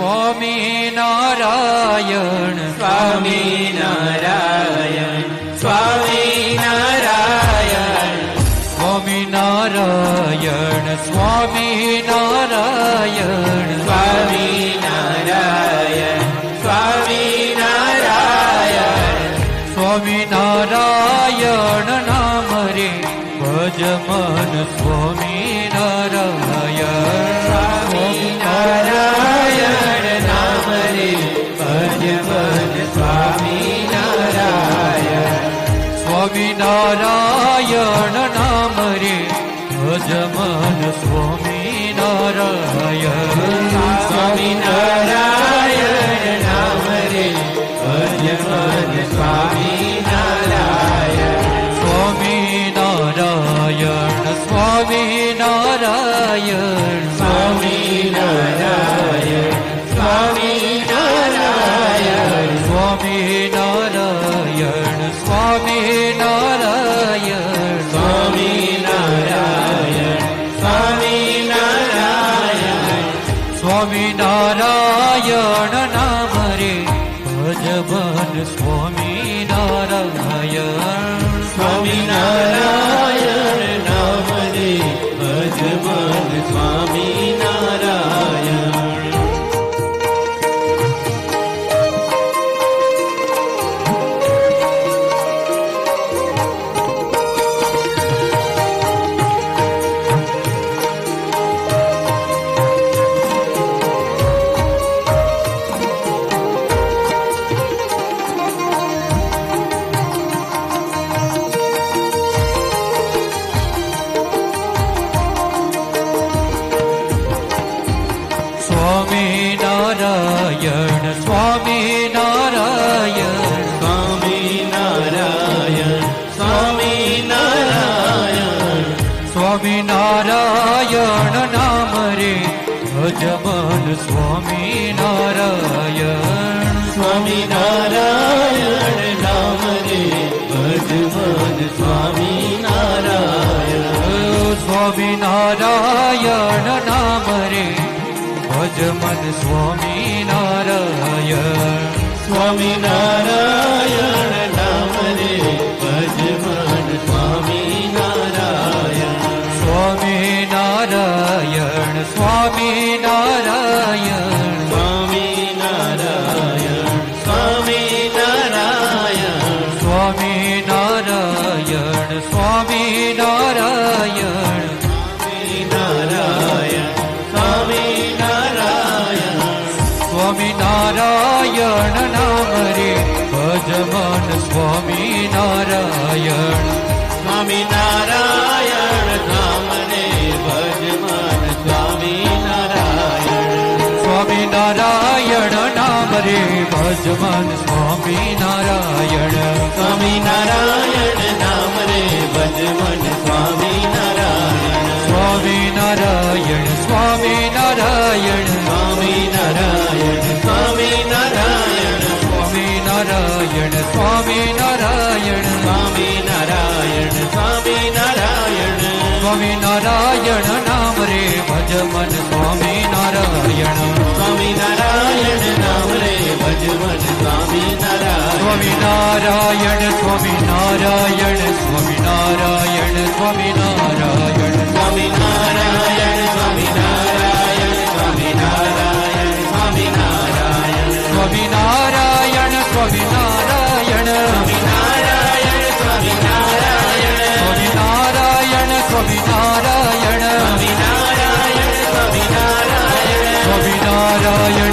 સ્વામિનારાયણ સ્વામિનારાયણ સ્વામિનારાયણ સ્વામિનારાયણ સ્વામિનારાયણ સ્વામિનારાયણ સ્વામિનારાયણ સ્વામિનારાયણ નામ રે ભજ મન સ્વામિનારાયણ સ્વામિનારાયણ નામ રે ભજ મન સ્વામિનારાયણ સ્વામિનારાયણ નામ રે ભજ મન સ્વામિનારાયણ સ્વામિનારાયણ નામ રે ભજ મન સ્વામિનારાયણ સ્વામિનારાયણ સ્વામિનારાયણ સ્વામિનારાયણ સ્વામિનારાયણ સ્વામિનારાયણ સ્વામિનારાયણ સ્વામિનારાયણ સ્વામિનારાયણ સ્વામિનારાયણ નામ રે ભજ મન સ્વામિનારાયણ સ્વામિનારાયણ નામ રે ભજ મન સ્વામિનારાયણ સ્વામિનારાયણ સ્વામિનારાયણ સ્વામિનારાયણ સ્વામિનારાયણ સ્વામિનારાયણ નામ રે ભજ મન સ્વામિનારાયણ સ્વામિનારાયણ નામ રે ભજ મન સ્વામિનારાયણ સ્વામિનારાયણ નામ રે ભજ મન સ્વામિનારાયણ સ્વામિનારાયણ નામ રે ભજ મન સ્વામિનારાયણ સ્વામિનારાયણ સ્વામિનારાયણ સ્વામિનારાયણ સ્વામિનારાયણ સ્વામિનારાયણ સ્વામિનારાયણ સ્વામિનારાયણ નામ રે ભજ મન સ્વામિનારાયણ સ્વામિનારાયણ નામ રે ભજ મન સ્વામિનારાયણ સ્વામિનારાયણ નામ રે ભજ મન સ્વામિનારાયણ સ્વામિનારાયણ નામ રે ભજ મન સ્વામિનારાયણ સ્વામિનારાયણ સ્વામિનારાયણ સ્વામિનારાયણ સ્વામિનારાયણ સ્વામિનારાયણ સ્વામિનારાયણ સ્વામિનારાયણ સ્વામિનારાયણ સ્વામિનારાયણ નામ રે ભજ મન સ્વામિનારાયણ સ્વામિનારાયણ નામ રે ભજ મન સ્વામિનારાયણ સ્વામિનારાયણ સ્વામિનારાયણ સ્વામિનારાયણ સ્વામિનારાયણ સ્વામિનારાયણ સ્વામિનારાયણ સ્વામિનારાયણ સ્વામિનારાયણ સ્વામિનારાયણ સ્વામિનારાયણ સ્વામિનારાયણ સ્વામિનારાયણ સ્વામિનારાયણ સ્વામિનારાયણ સ્વામિનારાયણ સ્વામિનારાયણ સ્વામિનારાયણ